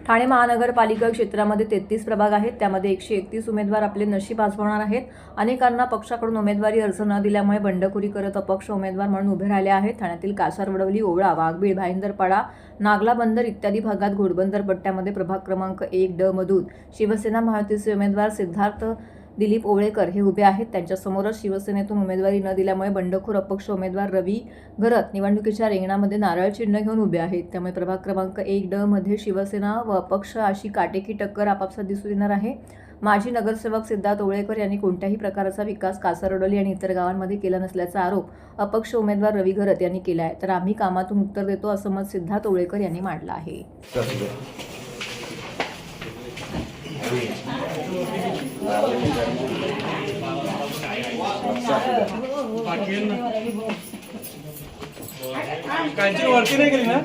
ठाणे महानगरपालिका क्षेत्रामध्ये 33 प्रभाग आहेत. त्यामध्ये 131 उमेदवार आपले नशीब आजमावणार आहेत. अनेकांना पक्षाकडून उमेदवारी अर्ज न दिल्यामुळे बंडखोरी करत अपक्ष उमेदवार म्हणून उभे राहिले आहेत. ठाण्यातील कासारवडवली, ओवळा, वाघबीळ, भाईंदरपाडा, नागला बंदर इत्यादी भागात घोडबंदर पट्ट्यामध्ये प्रभाग क्रमांक 1D मधून शिवसेना महायुतीचे उमेदवार सिद्धार्थ दिलीप ओवळेकर हे उभे आहेत. त्यांच्यासमोरच शिवसेनेतून उमेदवारी न दिल्यामुळे बंडखोर अपक्ष उमेदवार रवी घरत निवडणुकीच्या रिंगणामध्ये नारळ चिन्ह घेऊन उभे आहेत. त्यामुळे प्रभाग क्रमांक 1D मध्ये शिवसेना व अपक्ष अशी काटेकी टक्कर आपापसात दिसून येणार आहे. माजी नगरसेवक सिद्धार्थ ओवळेकर यांनी कोणत्याही प्रकारचा विकास कासारवडवली आणि इतर गावांमध्ये केला नसल्याचा आरोप अपक्ष उमेदवार रवी घरत यांनी केला आहे. तर आम्ही कामातून उत्तर देतो असं मत सिद्धार्थ ओवळेकर यांनी मांडलं आहे. कांची वरती नाही गेली ना.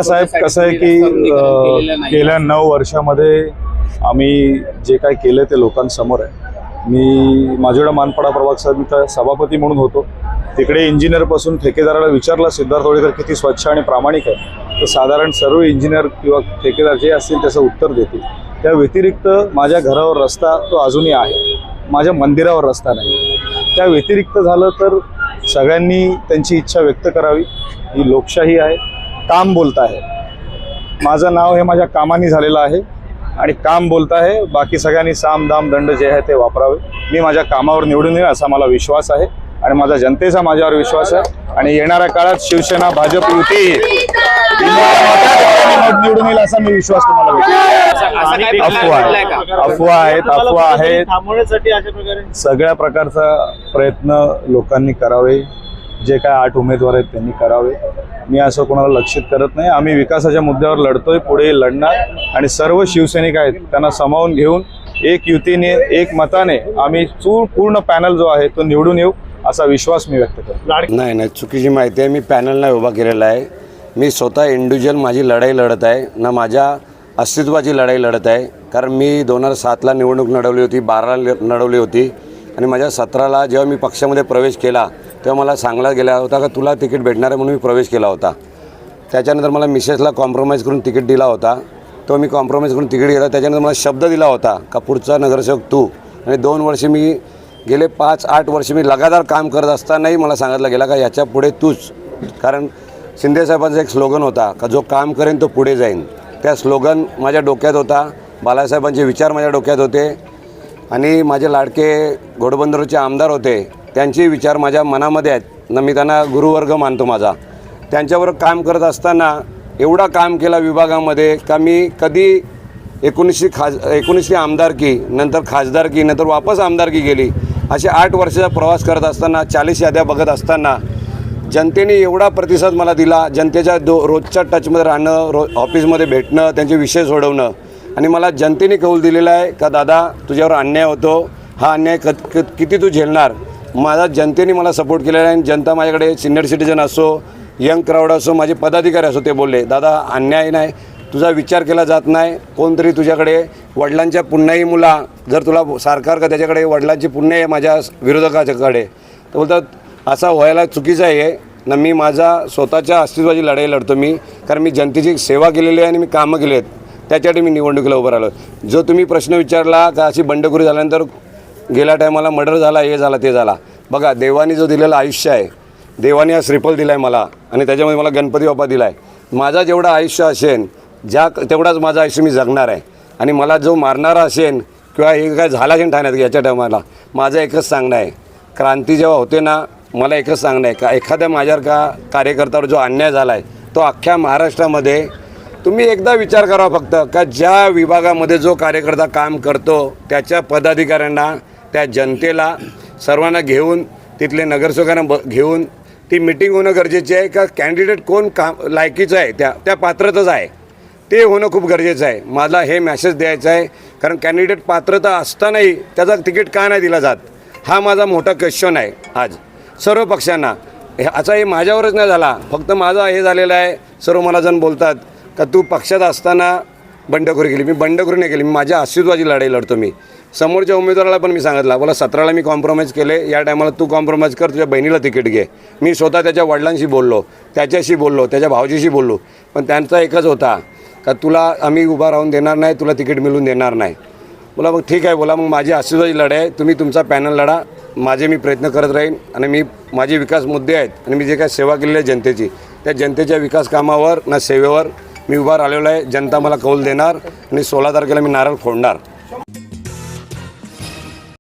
साहेब कसं आहे की गेल्या 9 वर्षामध्ये आम्ही जे काय केलं ते लोकांसमोर आहे. मी माझ्याकडे मानपाडा प्रभाग समितीचा सभापती म्हणून होतो. तिकडे इंजिनियरपासून ठेकेदाराला विचारला सिद्धार्थ ओवळेकर किती स्वच्छ आणि प्रामाणिक आहे, तर साधारण सर्व इंजिनियर किंवा ठेकेदार जे असतील त्याचं उत्तर देतील. त्या व्यतिरिक्त माझ्या घरावर रस्ता तो अजूनही आहे, माझ्या मंदिरावर रस्ता नाही. त्या व्यतिरिक्त झालं तर सगळ्यांनी त्यांची इच्छा व्यक्त करावी. ही लोकशाही आहे. काम बोलत आहे. माझं नाव हे माझ्या कामाने झालेलं आहे आणि काम बोलत आहे. बाकी सगळ्यांनी साम दाम दंड जे आहे ते वापरावे. मी माझ्या कामावर निवडून येईल असा मला विश्वास आहे आणि माझा जनतेचा माझ्यावर विश्वास आहे. आणि येणाऱ्या काळात शिवसेना भाजप युती निवडून येईल असा मी विश्वास तुम्हाला देतो. अफवा आहेत. सगळ्या प्रकारचा प्रयत्न लोकांनी करावे. जे काय 8 उमेदवार आहेत त्यांनी करावे. मी असं कोणाला लक्षित करत नाही. आम्ही विकासाच्या मुद्द्यावर लढतोय, पुढे लढणार आणि सर्व शिवसैनिक आहेत त्यांना सामावून घेऊन एक युतीने एक मताने आम्ही पूर्ण पॅनल जो आहे तो निवडून येऊ असा विश्वास मी व्यक्त करतो. नाही, चुकीची माहिती आहे. मी पॅनल नाही उभा केलेला आहे. मी स्वतः इंडिव्हिज्युअल माझी लढाई लढत आहे ना, माझ्या अस्तित्वाची लढाई लढत आहे. कारण मी 2007ला निवडणूक लढवली होती, 12ला लढवली होती आणि माझ्या 17ला जेव्हा मी पक्षामध्ये प्रवेश केला तेव्हा मला सांगला गेला होता का तुला तिकीट भेटणार आहे म्हणून मी प्रवेश केला होता. त्याच्यानंतर मला मिसेसला कॉम्प्रोमाइज करून तिकीट दिला होता. तो मी कॉम्प्रोमाइज करून तिकीट गेला. त्याच्यानंतर मला शब्द दिला होता का पुढचा नगरसेवक तू. आणि 2 वर्ष मी गेले 5-8 वर्ष मी लगातार काम करत असतानाही मला सांगितलं गेला का याच्या पुढे तूच. कारण शिंदेसाहेबांचा एक स्लोगन होता का जो काम करेन तो पुढे जाईन. त्या स्लोगन माझ्या डोक्यात होता. बाळासाहेबांचे विचार माझ्या डोक्यात होते आणि माझे लाडके घोडबंदरचे आमदार होते त्यांचे विचार माझ्या मनामध्ये आहेत ना. मी त्यांना गुरुवर्ग मानतो माझा. त्यांच्याबरोबर काम करत असताना एवढा काम केला विभागामध्ये का मी कधी 19वी आमदारकी, नंतर खासदारकी, नंतर वापस आमदारकी गेली. असे 8 वर्षाचा प्रवास करत असताना 40 याद्या बघत असताना जनतेने एवढा प्रतिसाद मला दिला. जनतेच्या रोजच्या टचमध्ये राहणं, ऑफिसमध्ये भेटणं, त्यांचे विषय सोडवणं आणि मला जनतेने कौल दिलेला आहे का दादा तुझ्यावर अन्याय होतो, हा अन्याय किती तू झेलणार. माझा जनतेने मला सपोर्ट केलेला आहे. जनता माझ्याकडे सिनियर सिटीजन असो, यंग क्राऊड असो, माझे पदाधिकारी असो, ते बोलले दादा अन्याय नाही, तुझा विचार केला जात नाही. कोणतरी तुझ्याकडे वडिलांच्या पुण्याही मुला जर तुला सारखा का त्याच्याकडे वडिलांची पुण्य आहे माझ्या विरोधकाच्याकडे, तर बोलतात असा व्हायला चुकीचं आहे ना. मी माझा स्वतःच्या अस्तित्वाची लढाई लढतो मी. कारण मी जनतेची सेवा केलेली आहे आणि मी कामं केली आहेत. त्याच्यासाठी मी निवडणुकीला उभं राहिलो. जो तुम्ही प्रश्न विचारला का अशी बंडखोरी झाल्यानंतर गेल्या टायमाला मर्डर झाला, हे झाला ते झाला. बघा देवानी जो दिलेला आयुष्य आहे, देवानी हा श्रीफल दिला आहे मला आणि त्याच्यामध्ये मला गणपती बाप्पा दिला आहे. माझा जेवढं आयुष्य असेल तेवढाच माझं आयुष्य मी जगणार आहे. आणि मला जो मारणारा असेल किंवा हे काय झाला असेल ठाण्यात याच्या टायमाला, माझं एकच सांगणं आहे. क्रांती जेव्हा होते ना, मला एकच सांगणं आहे का एखाद्या माझ्यावर का कार्यकर्त्यावर जो अन्याय झाला आहे तो अख्ख्या महाराष्ट्रामध्ये तुम्ही एकदा विचार करा फक्त का ज्या विभागामध्ये जो कार्यकर्ता काम करतो त्याच्या पदाधिकाऱ्यांना, त्या जनतेला सर्वांना घेऊन, तिथले नगरसेवकांना घेऊन ती मीटिंग होणं गरजेची आहे. का कॅन्डिडेट कोण काम लायकीचं आहे, त्या पात्रतच आहे ते होणं खूप गरजेचं आहे. मला हे मॅसेज द्यायचं आहे. कारण कॅन्डिडेट पात्रता असतानाही त्याचा तिकीट का नाही दिला जात, हा माझा मोठा क्वेश्चन आहे आज सर्व पक्षांना. हे माझ्यावरच नाही झाला, फक्त माझा हे झालेलं आहे. सर्व मला जण बोलतात का तू पक्षात असताना बंडखोरी केली. मी बंडखोरी नाही केली, मी माझ्या अस्तित्वाची लढाई लढतो. मी समोरच्या उमेदवाराला पण मी सांगितलं, मला 17ला मी कॉम्प्रोमाइज केले, या टायमाला तू कॉम्प्रोमाइज कर, तुझ्या बहिणीला तिकीट घे. मी स्वतः त्याच्या वडिलांशी बोललो, त्याच्याशी बोललो, त्याच्या भावजीशी बोललो, पण त्यांचा एकच होता का तुला आम्ही उभा राहून देणार नाही, तुला तिकीट मिळून देणार नाही. बोला मग ठीक आहे, बोला मग माझी अस्तित्वाची लढाई आहे, तुम्ही तुमचा पॅनल लढा, माझे मी प्रयत्न करत राहीन. आणि माझे विकास मुद्दे आहेत आणि मी जे काय सेवा केलेली आहे जनतेची, त्या जनतेच्या विकास कामावर ना सेवेवर मी उभा राहिलेलो आहे. जनता मला कौल देणार आणि 16 तारखेला मी नारळ फोडणार.